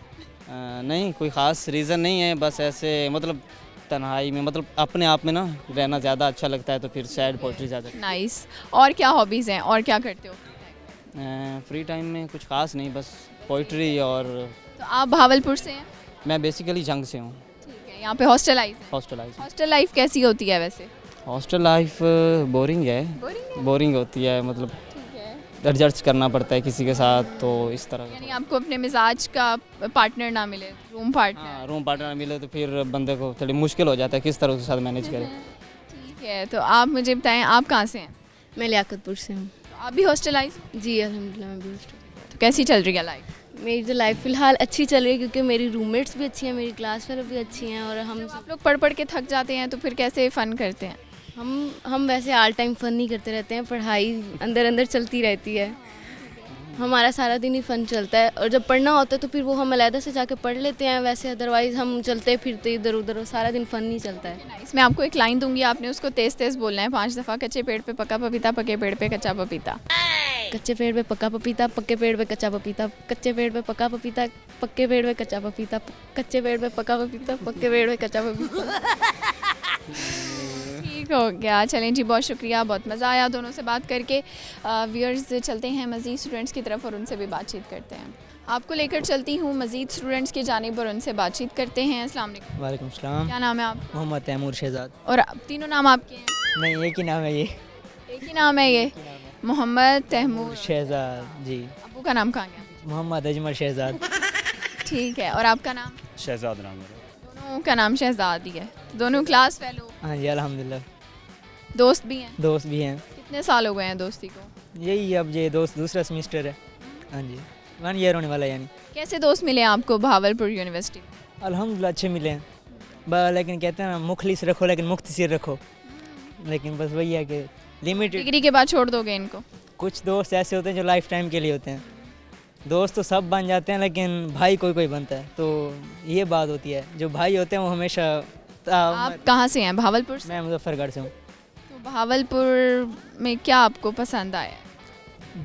नहीं, कोई ख़ास रीज़न नहीं है, बस ऐसे मतलब तन्हाई में, मतलब अपने आप में ना रहना ज़्यादा अच्छा लगता है, तो फिर सैड पोइट्री ज़्यादा। नाइस। और क्या हॉबीज़ हैं और क्या करते हो? फ्री टाइम में कुछ ख़ास नहीं, बस पोइट्री। और तो आप भावलपुर से हैं? मैं बेसिकली जंग से हूँ। ठीक है, यहाँ पे हॉस्टलाइज हैं? हॉस्टलाइज। हॉस्टल लाइफ कैसी होती है वैसे? हॉस्टल लाइफ बोरिंग है, बोरिंग होती है, मतलब एडजस्ट करना पड़ता है किसी के साथ, तो इस तरह यानी आपको अपने मिजाज का पार्टनर ना मिले, रूम पार्टनर? हाँ, रूम पार्टनर मिले तो फिर बंदे को थोड़ी मुश्किल हो जाता है किस तरह उसके साथ मैनेज करें। ठीक है, तो आप मुझे बताएं, आप कहाँ से हैं? मैं लियाकतपुर से हूँ। तो आप भी हॉस्टलाइज? जी अल्हम्दुलिल्लाह, मैं भी हॉस्टल। तो कैसी चल रही है लाइफ? मेरी तो लाइफ फ़िलहाल अच्छी चल रही है क्योंकि मेरी रूममेट्स भी अच्छी हैं, मेरी क्लास फेलो भी अच्छी हैं, और आप लोग पढ़ पढ़ के थक जाते हैं तो फिर कैसे फ़न करते हैं? हम वैसे ऑल टाइम फ़न नहीं करते रहते हैं, पढ़ाई अंदर अंदर चलती रहती है, हमारा सारा दिन ही फ़न चलता है। और जब पढ़ना होता है तो फिर वो हम अलहदा से जाके पढ़ लेते हैं, वैसे अदरवाइज़ हम चलते फिरते इधर उधर सारा दिन फ़न नहीं चलता है। इसमें आपको एक लाइन दूंगी, आपने उसको तेज़ तेज़ बोलना है 5 दफ़ा। कच्चे पेड़ पे पका पपीता, पके पेड़ पे कच्चा पपीता। कच्चे पेड़ पे पका पपीता, पक्के पेड़ पे कच्चा पपीता, कच्चे पेड़ पे पका पपीता, पक्के पेड़ पे कच्चा पपीता, कच्चे पेड़ पे पका पपीता, पक्के पेड़ पे कच्चा पपीता। ठीक हो गया। चलें जी, बहुत शुक्रिया, बहुत मज़ा आया दोनों से बात करके। व्यूअर्स, चलते हैं मज़ीद स्टूडेंट्स की तरफ और उनसे भी बातचीत करते हैं। आपको लेकर चलती हूँ मज़ीद स्टूडेंट्स की जानिब और उनसे बातचीत करते हैं। अस्सलाम वालेकुम। वालेकुम सलाम। क्या नाम है आप? मोहम्मद तैमूर शहजाद। और तीनों नाम आपके हैं? नहीं, एक ही नाम है ये। एक ही नाम है ये, मोहम्मद तैमूर शहजाद जी। अबू का नाम कहाँ गया? मोहम्मद अजमल शहजाद। ठीक है, और आपका नाम? शहजाद नाम है। दोनों का नाम शहजाद ही है। दोनों क्लास फेलो? हाँ जी, अल्हम्दुलिल्लाह। दोस्त भी हैं? दोस्त भी हैं। कितने साल हो गए हैं दोस्ती को? यही अब ये दोस्त दूसरा सेमेस्टर है। हाँ जी, 1 ईयर होने वाला है। यानी कैसे दोस्त मिले आपको भावलपुर यूनिवर्सिटी में? अल्हम्दुलिल्लाह अच्छे मिले हैं, लेकिन कहते हैं ना, मुखलिस रखो लेकिन मुख्तसिर रखो। लेकिन बस वही है कि लिमिटेड। डिग्री के बाद छोड़ दोगे इनको? कुछ दोस्त ऐसे होते हैं जो लाइफ टाइम के लिए होते हैं। दोस्त तो सब बन जाते हैं लेकिन भाई कोई कोई बनता है, तो ये बात होती है। जो भाई होते हैं वो हमेशा। आप कहाँ से हैं? भावलपुर से? मैं मुजफ्फरगढ़ से हूँ। तो भावलपुर में क्या आपको पसंद आया?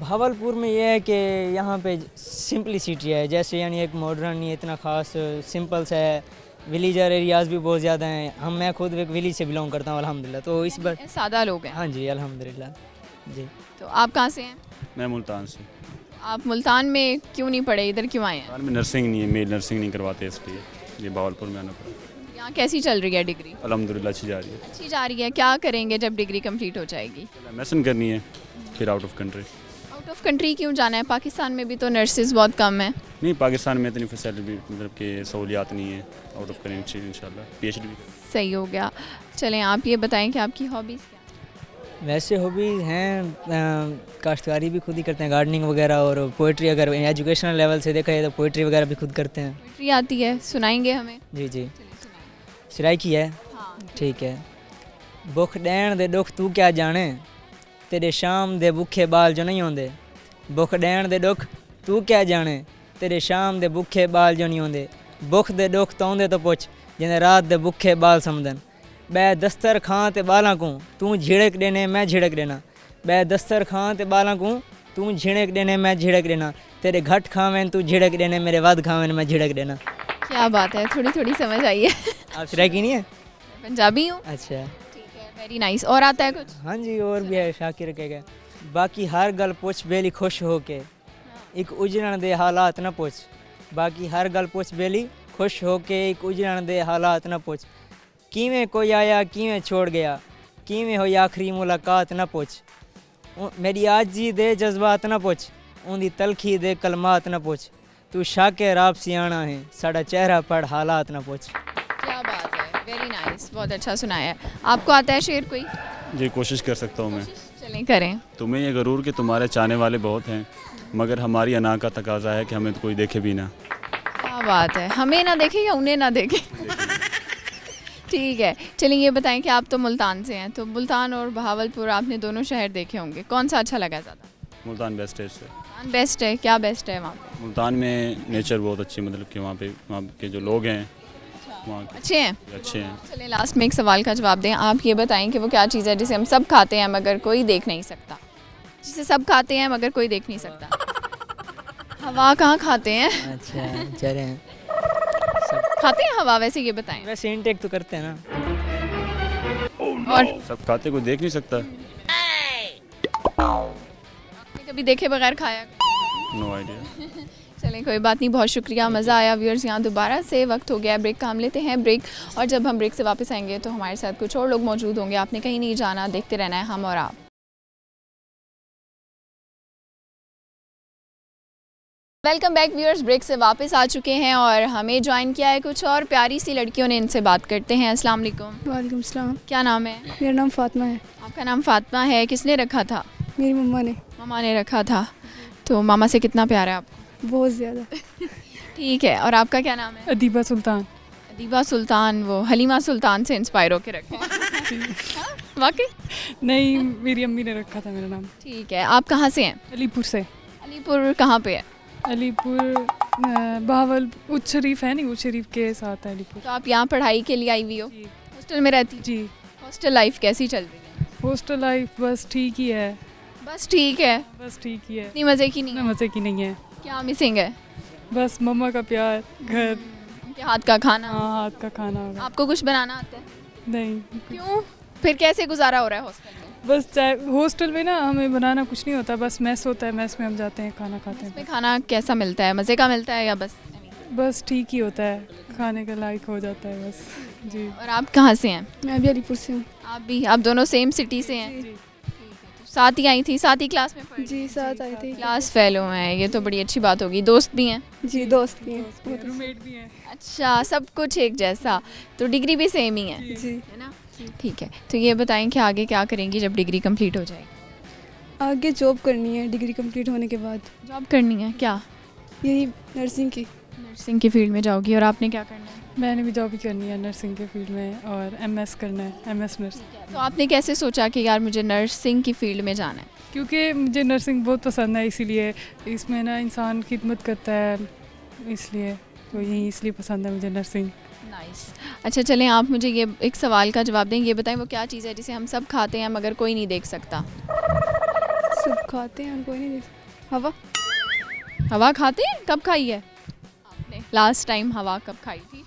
भावलपुर में ये है कि यहाँ पे सिंपलिसिटी है, जैसे यानी एक मॉडर्न नहीं, इतना ख़ास सिंपल सा है। विलेजर एरियाज़ भी बहुत ज़्यादा हैं। मैं खुद एक विलेज से बिलोंग करता हूँ अल्हम्दुलिल्लाह, तो इस बार सादा लोग हैं। हाँ जी अल्हम्दुलिल्लाह जी। तो आप कहाँ से हैं? मैं मुल्तान से। आप मुल्तान में क्यों नहीं पढ़े, इधर क्यों आए हैं? मुल्तान में नर्सिंग नहीं है, मेल नर्सिंग नहीं करवाते, इसलिए ये बावलपुर में आना पड़ा। यहाँ कैसी चल रही है डिग्री? अल्हम्दुलिल्लाह अच्छी जा रही है। अच्छी जा रही है। क्या करेंगे जब डिग्री कंप्लीट हो जाएगी? एमएसएन करनी है, फिर out of country. Out of country क्यों जाना है? पाकिस्तान में भी तो नर्सेज बहुत कम है। नहीं, पाकिस्तान में इतनी फैसिलिटी मतलब कि सहूलियात नहीं है। आउट ऑफ कंट्री इंशाल्लाह पीएचडी भी करें। सही हो गया। चलें आप ये बताएं कि आपकी हॉबीज़ क्या हैं? वैसे हॉबीज़ हैं, काश्तकारी भी खुद ही करते हैं, गार्डनिंग वगैरह, और पोइट्री अगर एजुकेशनल लेवल से देखा जाए तो पोइट्री वगैरह भी खुद करते हैं। पोइट्री आती है, सुनाएंगे हमें? जी जी सिराई की है। ठीक है। भुख डैन दे दुख तू क्या जाने, तेरे शाम दे भुखे बाल जो नहीं होंदे। भुख डैन दे दुख तू क्या जाने, तेरे शाम दे भुखे बाल जो नहीं होंदे। भुख दे दुख तो आंदे तो पुछ, जिन्हें रात दे भुखे बाल समझन। बै दस्तर खां ते बालां को तू झिड़क देने मैं झिड़क देना। बै दस्तर खां ते बालां को तू झिड़क देने मैं झिड़क देना। तेरे घट खावें तू झिड़क देने, मेरे वध खावें मैं झिड़क देना। क्या बात है, थोड़ी थोड़ी समझ आई है। आप सिराई की नहीं है? पंजाबी हूँ। अच्छा ठीक है, वेरी नाइस। और आता है कुछ? हाँ जी और भी है, शाकिर कहेगा बाकी हर गल पुछ बेली खुश हो के, एक उजड़न दे हालात न पुछ। बाकी हर गल पुछ बेली खुश हो के, एक उजड़न दे हालात न पुछ। किवें कोई आया किवें छोड़ गया, किवें होई आखिरी मुलाकात न पुछ। मेरी आजी दे जज्बात न पुछ, उनकी तलखी दे कलमात न पुछ। तू शाकिर आप सियाना है, साड़ा चेहरा पढ़ हालात न पुछ। क्या बात है, वेरी नाइस, बहुत अच्छा सुनाया है। आपको आता है शेर कोई? जी कोशिश कर सकता हूँ मैं। चलें करें। तुम्हें ये गरूर कि तुम्हारे चाहने वाले बहुत हैं, मगर हमारी अना का तकाजा है कि हमें तो कोई देखे भी ना। क्या बात है, हमें ना देखे या उन्हें ना देखे। ठीक है, चलिए ये बताएं कि आप तो मुल्तान से हैं, तो मुल्तान और बहावलपुर आपने दोनों शहर देखे होंगे, कौन सा अच्छा लगा ज़्यादा? मुल्तान बेस्ट है इससे। मुल्तान बेस्ट है। क्या बेस्ट है वहाँ पे? मुल्तान में नेचर बहुत अच्छी, मतलब कि वहाँ के जो लोग हैं वहाँ के अच्छे हैं। अच्छे हैं। चलिए लास्ट में एक सवाल का जवाब दें। आप ये बताएं कि वो क्या चीज़ है जिसे हम सब खाते हैं मगर कोई देख नहीं सकता? जिसे सब खाते हैं मगर कोई देख नहीं सकता। हवा कहाँ खाते हैं? अच्छा चले हैं खाते हैं हवा? वैसे ये बताएं। वैसे इनटेक तो करते हैं ना। और सब खाते कोई देख नहीं सकता। आपने कभी देखे बगैर खाया? No idea. चलें कोई बात नहीं, बहुत शुक्रिया, मज़ा आया। व्यूअर्स यहाँ दोबारा से वक्त हो गया ब्रेक का, हम लेते हैं ब्रेक, और जब हम ब्रेक से वापस आएंगे तो हमारे साथ कुछ और लोग मौजूद होंगे। आपने कहीं नहीं जाना, देखते रहना है हम और आप। वेलकम बैक व्यूअर्स, ब्रेक से वापस आ चुके हैं और हमें ज्वाइन किया है कुछ और प्यारी सी लड़कियों ने, इनसे बात करते हैं। अस्सलाम वालेकुम। वालेकुम सलाम। क्या नाम है? मेरा नाम फातिमा है। आपका नाम फातिमा है, किसने रखा था? मेरी मम्मा ने। मामा ने रखा था। तो मामा से कितना प्यार है आपको? बहुत ज़्यादा। ठीक है, और आपका क्या नाम है? अदीबा सुल्तान। अदीबा सुल्तान, वो हलीमा सुल्तान से इंस्पायर होकर रखे हैं? वाकई? नहीं, मेरी अम्मी ने रखा था मेरा नाम। ठीक है, आप कहाँ से हैं? अलीपुर से। अलीपुर कहाँ पे है? अलीपुर बहावल उच्च शरीफ है, नहीं उच्च शरीफ के साथ है अलीपुर। तो आप यहाँ पढ़ाई के लिए आई हुई हो? हॉस्टल में रहती? जी। हॉस्टल लाइफ कैसी चल रही है? हॉस्टल लाइफ बस ठीक ही है। बस ठीक है? बस ठीक ही है। इतनी मज़े की नहीं है? मज़े की नहीं है। क्या मिसिंग है? बस मम्मा का प्यार, घर, उनके हाथ का खाना। हाँ हाथ का खाना। आपको कुछ बनाना आता है? नहीं। क्यों? फिर कैसे गुजारा हो रहा है हॉस्टल में? बस चाहे हॉस्टल में ना हमें बनाना कुछ नहीं होता, बस मैस होता है, मैस में हम जाते हैं, खाना खाते हैं। इसमें खाना कैसा मिलता है? मज़े का मिलता है या बस ठीक ही होता है, खाने के लायक हो जाता है बस। जी। और आप कहाँ से हैं? मैं भी अलीपुर से हूँ। आप भी? आप दोनों सेम सिटी से हैं? साथ ही आई थी, साथ ही क्लास में पढ़ी? जी साथ आई थी। क्लास फेलो हैं, ये तो बड़ी अच्छी बात होगी। दोस्त भी हैं? जी दोस्त भी हैं, रूममेट भी हैं। अच्छा, सब कुछ एक जैसा, तो डिग्री भी सेम ही है? जी। है ना? ठीक है, तो ये बताएं कि आगे क्या करेंगी जब डिग्री कंप्लीट हो जाएगी? आगे जॉब करनी है डिग्री कंप्लीट होने के बाद। जॉब करनी है? क्या? यही नर्सिंग की। नर्सिंग की फील्ड में जाओगी। और आपने क्या करना है? मैंने भी जॉब ही करनी है नर्सिंग के फील्ड में, और एमएस करना है, एमएस नर्सिंग। तो आपने कैसे सोचा कि यार मुझे नर्सिंग की फील्ड में जाना है? क्योंकि मुझे नर्सिंग बहुत पसंद है, इसीलिए इसमें ना इंसान खिदमत करता है, इसलिए तो यही इसलिए पसंद है मुझे नर्सिंग। नाइस। अच्छा चलें, आप मुझे ये एक सवाल का जवाब दें। ये बताएं वो क्या चीज़ है जिसे हम सब खाते हैं मगर कोई नहीं देख सकता? सब खाते हैं कोई नहीं देख सकता। हवा। हवा खाते हैं? कब खाई है आपने लास्ट टाइम? हवा कब खाई थी?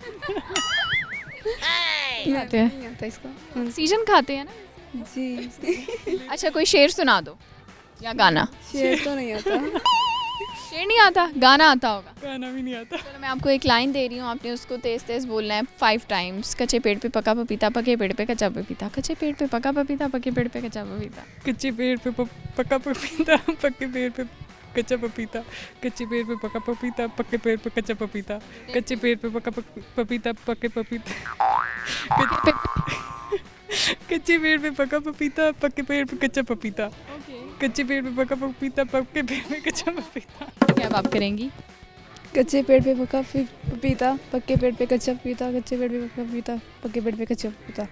खाते हैं? नहीं आता इसको। सीजन खाते हैं ना? जी। अच्छा कोई शेर सुना दो या गाना। शेर तो नहीं आता। शेर नहीं आता, गाना आता होगा। गाना भी नहीं आता। चलो मैं आपको एक लाइन दे रही हूँ, आपने उसको तेज तेज बोलना है 5 टाइम्स। कच्चे पेड़ पे पका पपीता, पके पेड़ पे कच्चा पपीता, कच्चे पेड़ पे पका पपीता, पके पेड़ पे कच्चा पपीता। कच्चे पेड़ पे पका पपीता, पक्के पेड़ पे कच्चा पपीता, कच्चे पेड़ पे पका पपीता, पक्के पेड़ पे कच्चा पपीता, कच्चे पेड़ पे पका पपीता, पके पपीता, कच्चे पेड़ पे पका पपीता, पक्के पेड़ पे कच्चा पपीता, कच्चे पेड़ पे पका पपीता, पक्के पेड़ पे कच्चा पपीता। क्या आप करेंगी? कच्चे पेड़ पे पका पपीता, पक्के पेड़ पे कच्चा पपीता, कच्चे पेड़ पे पका पपीता, पक्के पेड़ पे कच्चा पपीता।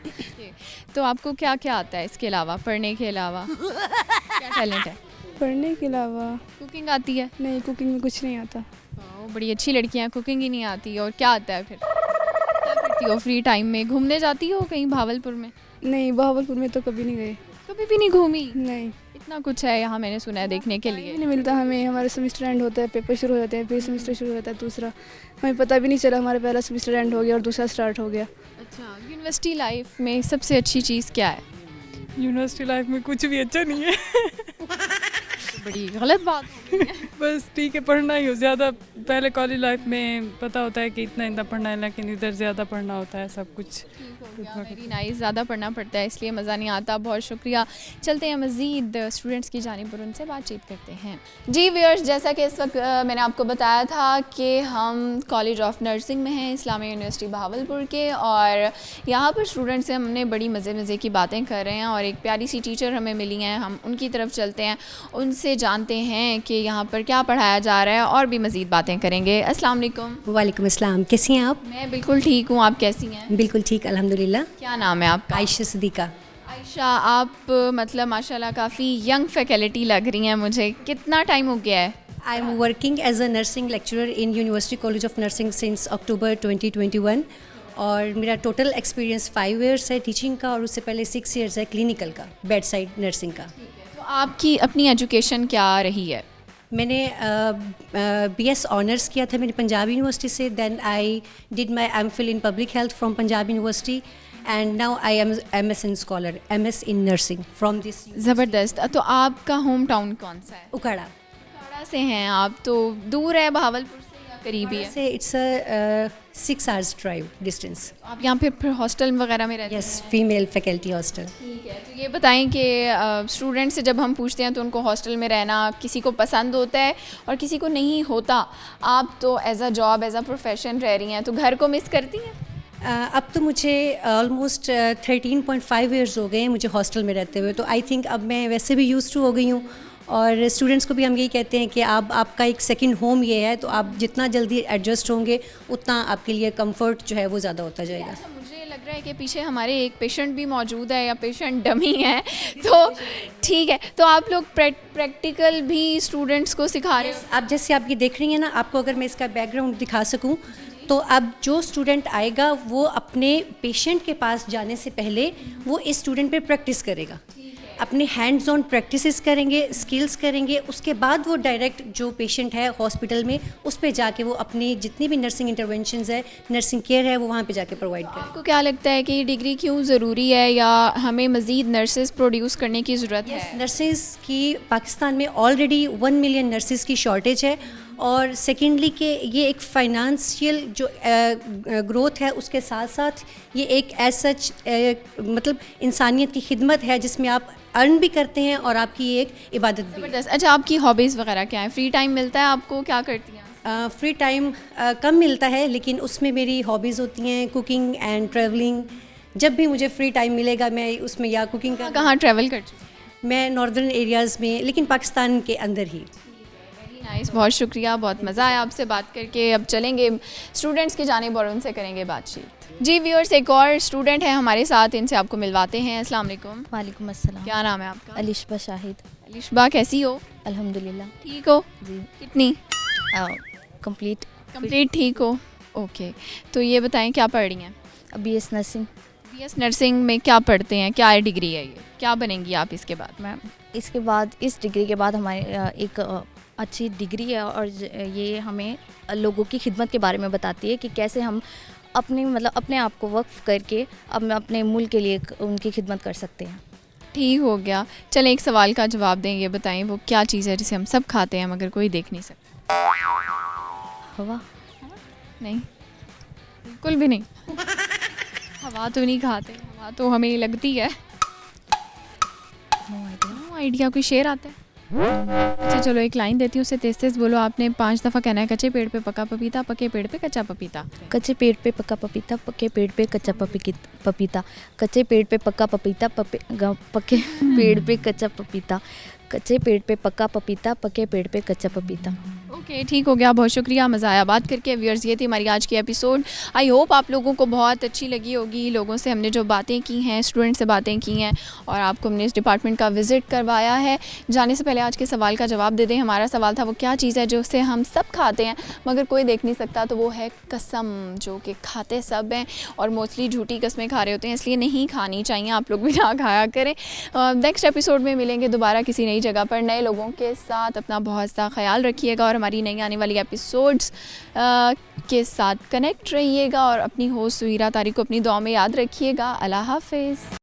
तो आपको क्या क्या आता है इसके अलावा, पढ़ने के अलावा? क्या टैलेंट है? पढ़ने के अलावा कुकिंग आती है? नहीं, कुकिंग में कुछ नहीं आता। बड़ी अच्छी लड़कियां, कुकिंग ही नहीं आती। और क्या आता है फिर? क्या करती हो फ्री टाइम में? घूमने जाती हो कहीं भावलपुर में? नहीं, भावलपुर में तो कभी नहीं गए। कभी भी नहीं घूमी? नहीं। इतना कुछ है यहाँ, मैंने सुना है देखने के लिए। नहीं मिलता हमें, हमारे सेमेस्टर एंड होता है, पेपर शुरू हो जाते हैं, फिर सेमेस्टर शुरू होता है दूसरा। हमें पता भी नहीं चला हमारा पहला सेमेस्टर एंड हो गया और दूसरा स्टार्ट हो गया। अच्छा, यूनिवर्सिटी लाइफ में सबसे अच्छी चीज़ क्या है? यूनिवर्सिटी लाइफ में कुछ भी अच्छा नहीं है। बड़ी गलत बात हो गई है। बस ठीक है, पढ़ना ही हो ज़्यादा। पहले कॉलेज लाइफ में पता होता है कि इतना पढ़ना है, लेकिन इधर ज़्यादा पढ़ना होता है सब कुछ। वेरी नाइस, ज़्यादा पढ़ना पड़ता है इसलिए मज़ा नहीं आता। बहुत शुक्रिया। चलते हैं मज़ीद स्टूडेंट्स की जानिब पर उनसे बातचीत करते हैं। जी व्यूअर्स, जैसा कि इस वक्त मैंने आपको बताया था कि हम कॉलेज ऑफ नर्सिंग में हैं, इस्लामिया यूनिवर्सिटी बहावलपुर के, और यहाँ पर स्टूडेंट्स से हमने बड़ी मज़े की बातें कर रहे हैं और एक प्यारी सी टीचर हमें मिली हैं। हम उनकी तरफ चलते हैं, उनसे जानते हैं कि यहाँ पर क्या पढ़ाया जा रहा है और भी मज़ीद बातें करेंगे। अस्सलाम वालेकुम। वालेकुम अस्सलाम, कैसी हैं आप? मैं बिल्कुल ठीक हूँ, आप कैसी हैं? बिल्कुल ठीक, अल्हम्दुलिल्लाह। क्या नाम है आपका? आयशा सदीका। आयशा, आप मतलब माशाल्लाह काफ़ी यंग फैकल्टी लग रही हैं मुझे। कितना टाइम हो गया है? I am working as a nursing lecturer in university college of nursing since October 2021 और मेरा टोटल एक्सपीरियंस 5 ईयर्स है टीचिंग का और उससे पहले 6 ईयर्स है क्लिनिकल का, बेड साइड नर्सिंग का। तो आपकी अपनी एजुकेशन क्या रही है? मैंने BS ऑनर्स किया था मैंने पंजाब यूनिवर्सिटी से, then I did my MPhil in public health from Punjab university and now I am MSN scholar, MS in nursing from this. ज़बरदस्त। तो आपका होम टाउन कौन सा है? उकाड़ा। उकाड़ा से हैं आप, तो दूर है भावलपुर से या करीबी है? से it's a 6 hours drive distance. आप यहाँ पे फिर हॉस्टल वगैरह में रहते हैं? Yes, female faculty hostel. ठीक है, तो ये बताएं कि स्टूडेंट से जब हम पूछते हैं तो उनको हॉस्टल में रहना किसी को पसंद होता है और किसी को नहीं होता। आप तो as a job, as a profession रह रही हैं, तो घर को मिस करती हैं? अब तो मुझे ऑलमोस्ट 13.5 ईयर्स हो गए हैं मुझे हॉस्टल में रहते हुए, तो आई थिंक अब मैं वैसे भी यूज़ टू हो गई हूँ और स्टूडेंट्स को भी हम यही कहते हैं कि आपका एक सेकंड होम ये है, तो आप जितना जल्दी एडजस्ट होंगे उतना आपके लिए कंफर्ट जो है वो ज़्यादा होता जाएगा। मुझे लग रहा है कि पीछे हमारे एक पेशेंट भी मौजूद है या पेशेंट डमी है, तो ठीक है। तो आप लोग प्रैक्टिकल भी स्टूडेंट्स को सिखा रहे हैं? आप जैसे आप ये देख रही हैं ना, आपको अगर मैं इसका बैकग्राउंड दिखा सकूं तो अब जो स्टूडेंट आएगा वो अपने पेशेंट के पास जाने से पहले वो इस स्टूडेंट पे प्रैक्टिस करेगा, अपने हैंड्स ऑन प्रैक्टिसेस करेंगे, स्किल्स करेंगे, उसके बाद वो डायरेक्ट जो पेशेंट है हॉस्पिटल में उस पे जाके वो अपनी जितनी भी नर्सिंग इंटरवेंशंस है, नर्सिंग केयर है, वो वहाँ पे जाके प्रोवाइड करें। आपको क्या लगता है कि ये डिग्री क्यों ज़रूरी है या हमें मज़ीद नर्सेज प्रोड्यूस करने की ज़रूरत है? नर्सेज की पाकिस्तान में ऑलरेडी 1 मिलियन नर्सेज की शॉर्टेज है और सेकेंडली कि ये एक फाइनेंशियल जो ग्रोथ है उसके साथ साथ ये एक एज सच मतलब इंसानियत की खिदमत है जिसमें आप अर्न भी करते हैं और आपकी एक इबादत भी। अच्छा, आपकी हॉबीज़ वगैरह क्या है? फ्री टाइम मिलता है आपको, क्या करती हैं? फ्री टाइम कम मिलता है, लेकिन उसमें मेरी हॉबीज़ होती हैं कुकिंग एंड ट्रैवलिंग। जब भी मुझे फ्री टाइम मिलेगा मैं उसमें या कुकिंग का। कहाँ ट्रैवल कर चुकी हैं? मैं नॉर्दर्न एरियाज़ में, लेकिन पाकिस्तान के अंदर ही। नाइस, बहुत शुक्रिया, बहुत मज़ा आया आपसे बात करके। अब चलेंगे स्टूडेंट्स की जानिब और उनसे करेंगे बातचीत। जी व्यूअर्स, एक और स्टूडेंट है हमारे साथ, इनसे आपको मिलवाते हैं। अस्सलाम वालेकुम। वालेकुम अस्सलाम। क्या नाम है आपका? अलिशबा शाहिद। अलिशबा, कैसी हो? अल्हम्दुलिल्लाह ठीक हो? जी। कितनी? कंप्लीट ठीक हो? ओके, तो ये बताएं क्या पढ़ रही हैं? BS nursing. BS नर्सिंग में क्या पढ़ते हैं, क्या डिग्री है ये, क्या बनेंगी आप इसके बाद? मैम इसके बाद, इस डिग्री के बाद हमारे एक अच्छी डिग्री है और ये हमें लोगों की खिदमत के बारे में बताती है कि कैसे हम अपने मतलब अपने आप को वक्फ करके अब अपने मुल्क के लिए उनकी खिदमत कर सकते हैं। ठीक हो गया। चलें एक सवाल का जवाब दें, ये बताएं वो क्या चीज़ है जिसे हम सब खाते हैं मगर कोई देख नहीं सकता? हवा? नहीं, बिल्कुल भी नहीं। हवा तो नहीं खाते, हवा तो हमें लगती है। No idea. कोई शेर आता है? अच्छा चलो एक लाइन देती हूँ, उसे तेज तेज बोलो। आपने 5 दफ़ा कहना है, कच्चे पेड़ पे पका पपीता, पके पेड़ पे कच्चा पपीता। कच्चे पेड़ पे पका पपीता, पके पेड़ पे कच्चा पपीता। कच्चे पेड़ पे पका पपीता, पके पेड़ पे कच्चा पपीता। कच्चे पेड़ पे पका पपीता, पके पेड़ पे कच्चा पपीता। ओके ठीक हो गया, बहुत शुक्रिया, मज़ा आया बात करके। व्यूअर्स ये थी हमारी आज की एपिसोड। आई होप आप लोगों को बहुत अच्छी लगी होगी। लोगों से हमने जो बातें की हैं, स्टूडेंट से बातें की हैं और आपको हमने इस डिपार्टमेंट का विज़िट करवाया है। जाने से पहले आज के सवाल का जवाब दे दें। हमारा सवाल था वो क्या चीज़ है जो उसे हम सब खाते हैं मगर कोई देख नहीं सकता, तो वो है कसम, जो कि खाते सब हैं और मोस्टली झूठी कस्में खा रहे होते हैं, इसलिए नहीं खानी चाहिए। आप लोग भी ना खाया करें। नेक्स्ट एपिसोड में मिलेंगे दोबारा किसी नई जगह पर नए लोगों के साथ। अपना बहुत सा ख्याल रखिएगा और हमारी नई आने वाली एपिसोड्स के साथ कनेक्ट रहिएगा और अपनी होस्ट सुहीरा तारिक को अपनी दुआ में याद रखिएगा। अल्लाह हाफ़िज़।